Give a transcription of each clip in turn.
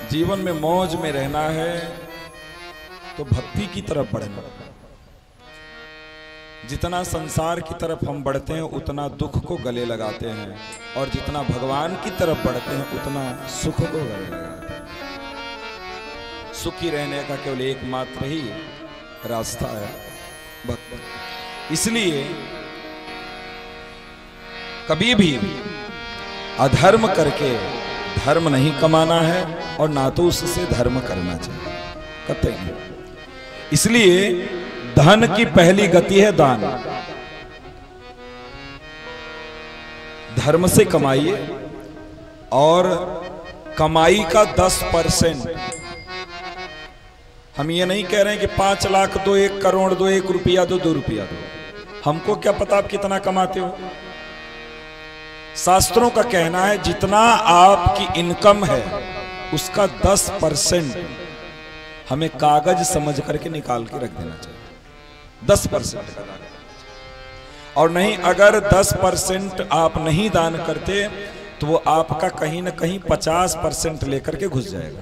जीवन में मौज में रहना है तो भक्ति की तरफ बढ़ना। जितना संसार की तरफ हम बढ़ते हैं उतना दुख को गले लगाते हैं, और जितना भगवान की तरफ बढ़ते हैं उतना सुख को गले लगाते हैं। सुखी रहने का केवल एकमात्र ही रास्ता है भक्ति। इसलिए कभी भी अधर्म करके धर्म नहीं कमाना है, और ना तो उससे धर्म करना चाहिए, कतई नहीं। इसलिए धन की पहली गति है दान। धर्म से कमाइए, और कमाई का 10%। हम ये नहीं कह रहे हैं कि 5 लाख दो, 1 करोड़ दो, 1 रुपया दो, 2 रुपया दो। हमको क्या पता आप कितना कमाते हो। शास्त्रों का कहना है जितना आपकी इनकम है उसका 10% हमें कागज समझ करके निकाल के रख देना चाहिए। 10% का दान। और नहीं, अगर 10% आप नहीं दान करते तो वो आपका कहीं ना कहीं 50% लेकर के घुस जाएगा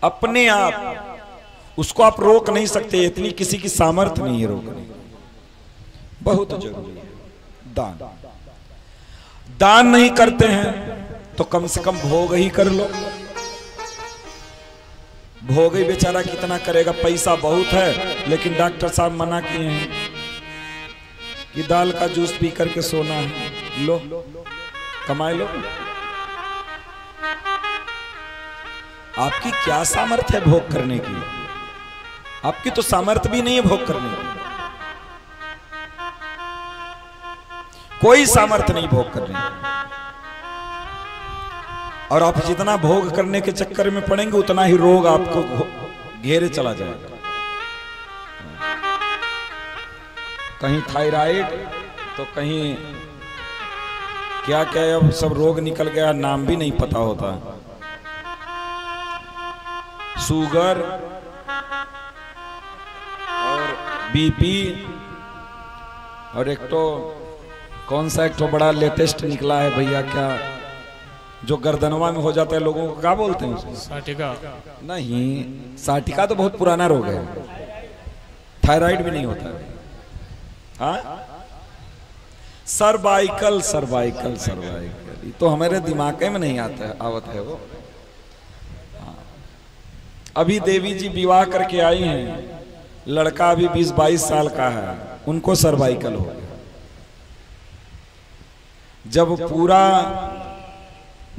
अपने आप। उसको आप रोक नहीं सकते, इतनी किसी की सामर्थ्य नहीं है रोकने। बहुत जरूरी है दान। दान नहीं करते हैं तो कम से कम भोग ही कर लो। भोग ही बेचारा कितना करेगा, पैसा बहुत है लेकिन डॉक्टर साहब मना किए हैं कि दाल का जूस पी करके सोना है। लो कमाए लो। आपकी क्या सामर्थ्य है भोग करने की? आपकी तो सामर्थ्य भी नहीं है भोग करने की। कोई सामर्थ्य नहीं भोग करने की। और आप जितना भोग करने के चक्कर में पड़ेंगे उतना ही रोग आपको घेरे चला जाएगा। कहीं थायराइड तो कहीं क्या क्या अब सब रोग निकल गया, नाम भी नहीं पता होता। शुगर और बीपी, और एक तो कौन सा एक तो बड़ा लेटेस्ट निकला है भैया, क्या जो गर्दनवा में हो जाता है लोगों को, क्या बोलते हैं उसको? साटिका। नहीं, साटिका तो बहुत पुराना रोग है। थायराइड भी नहीं होता है। हाँ, सर्वाइकल सर्वाइकल सर्वाइकल, तो हमारे दिमाग में नहीं आता है, आवत है वो। हाँ। अभी देवी जी विवाह करके आई हैं, लड़का अभी 20-22 साल का है, उनको सर्वाइकल हो गया। जब पूरा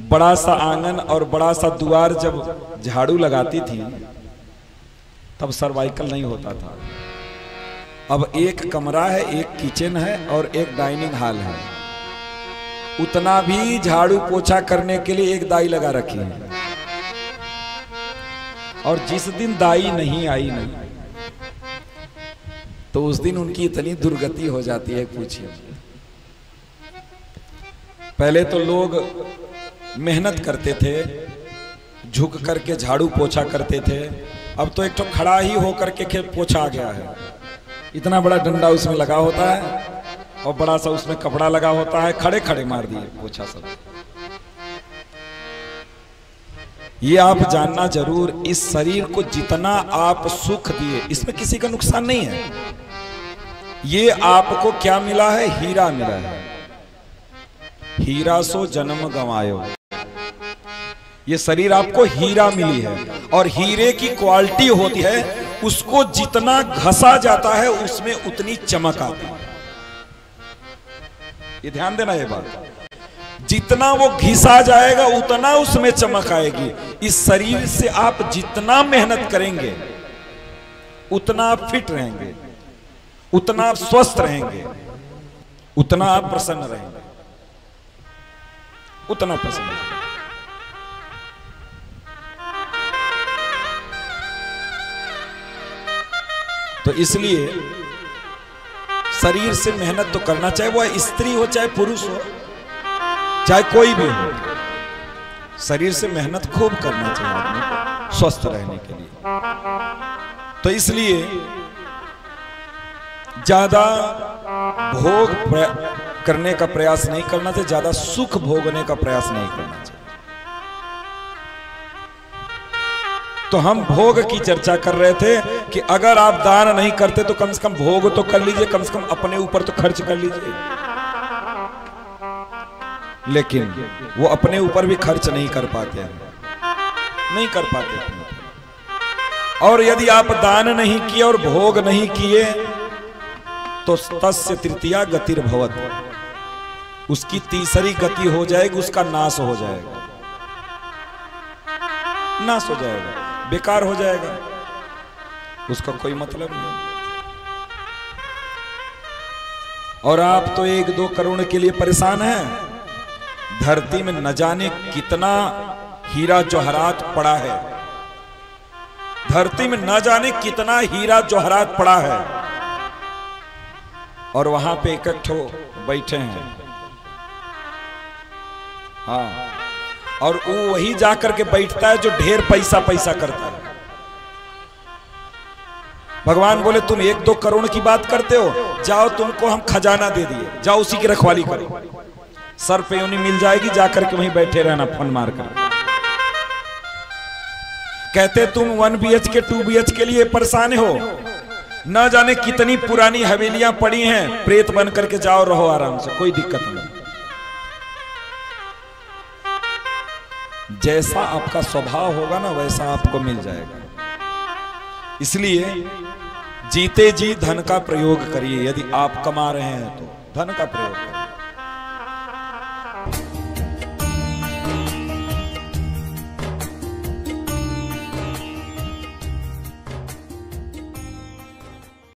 बड़ा सा आंगन और बड़ा सा द्वार जब झाड़ू लगाती थी तब सर्वाइकल नहीं होता था। अब एक कमरा है, एक किचन है और एक डाइनिंग हॉल है, उतना भी झाड़ू पोछा करने के लिए एक दाई लगा रखी है। और जिस दिन दाई नहीं आई नहीं तो उस दिन उनकी इतनी दुर्गति हो जाती है, पूछिए। पहले तो लोग मेहनत करते थे, झुक करके झाड़ू पोछा करते थे। अब तो एक तो खड़ा ही होकर के पोछा आ गया है। इतना बड़ा डंडा उसमें लगा होता है और बड़ा सा उसमें कपड़ा लगा होता है, खड़े खड़े मार दिए पोछा सब। ये आप जानना जरूर, इस शरीर को जितना आप सुख दिए इसमें किसी का नुकसान नहीं है। ये आपको क्या मिला है? हीरा मिला है। हीरा सो जन्म गंवायो। ये शरीर आपको हीरा मिली है, और हीरे की क्वालिटी होती है उसको जितना घसा जाता है उसमें उतनी चमक आती है। ये ध्यान देना ये बात। जितना वो घिसा जाएगा उतना उसमें चमक आएगी। इस शरीर से आप जितना मेहनत करेंगे उतना आप फिट रहेंगे, उतना आप स्वस्थ रहेंगे, उतना आप प्रसन्न रहेंगे, उतना प्रसन्न रहेंगे। तो इसलिए शरीर से मेहनत तो करना, चाहे वो स्त्री हो चाहे पुरुष हो चाहे कोई भी हो, शरीर से मेहनत खूब करना चाहिए आदमी को स्वस्थ रहने के लिए। तो इसलिए ज्यादा भोग करने का प्रयास नहीं करना चाहिए, ज्यादा सुख भोगने का प्रयास नहीं करना चाहिए। तो हम भोग की चर्चा कर रहे थे कि अगर आप दान नहीं करते तो कम से कम भोग तो कर लीजिए, कम से कम अपने ऊपर तो खर्च कर लीजिए। लेकिन वो अपने ऊपर भी खर्च नहीं कर पाते हैं, नहीं कर पाते अपने ऊपर। और यदि आप दान नहीं किए और भोग नहीं किए तो तस्य तृतीया गतिर्भवत, उसकी तीसरी गति हो जाएगी, उसका नाश हो जाएगा, नाश हो जाएगा, बेकार हो जाएगा, उसका कोई मतलब नहीं। और आप तो 1-2 करोड़ के लिए परेशान हैं। धरती में न जाने कितना हीरा जवाहरात पड़ा है, धरती में न जाने कितना हीरा जवाहरात पड़ा है, और वहां पे इकट्ठे बैठे हैं। हाँ, और वो वही जाकर के बैठता है जो ढेर पैसा करता है। भगवान बोले तुम 1-2 करोड़ की बात करते हो, जाओ तुमको हम खजाना दे दिए, जाओ उसी की रखवाली करो, सर पे यूनी मिल जाएगी, जाकर के वहीं बैठे रहना फोन मार कर। कहते तुम 1 BHK 2 BHK के लिए परेशान हो, न जाने कितनी पुरानी हवेलियां पड़ी हैं, प्रेत बन करके जाओ, रहो आराम से, कोई दिक्कत नहीं। जैसा आपका स्वभाव होगा ना वैसा आपको मिल जाएगा। इसलिए जीते जी धन का प्रयोग करिए। यदि आप कमा रहे हैं तो धन का प्रयोग करिए।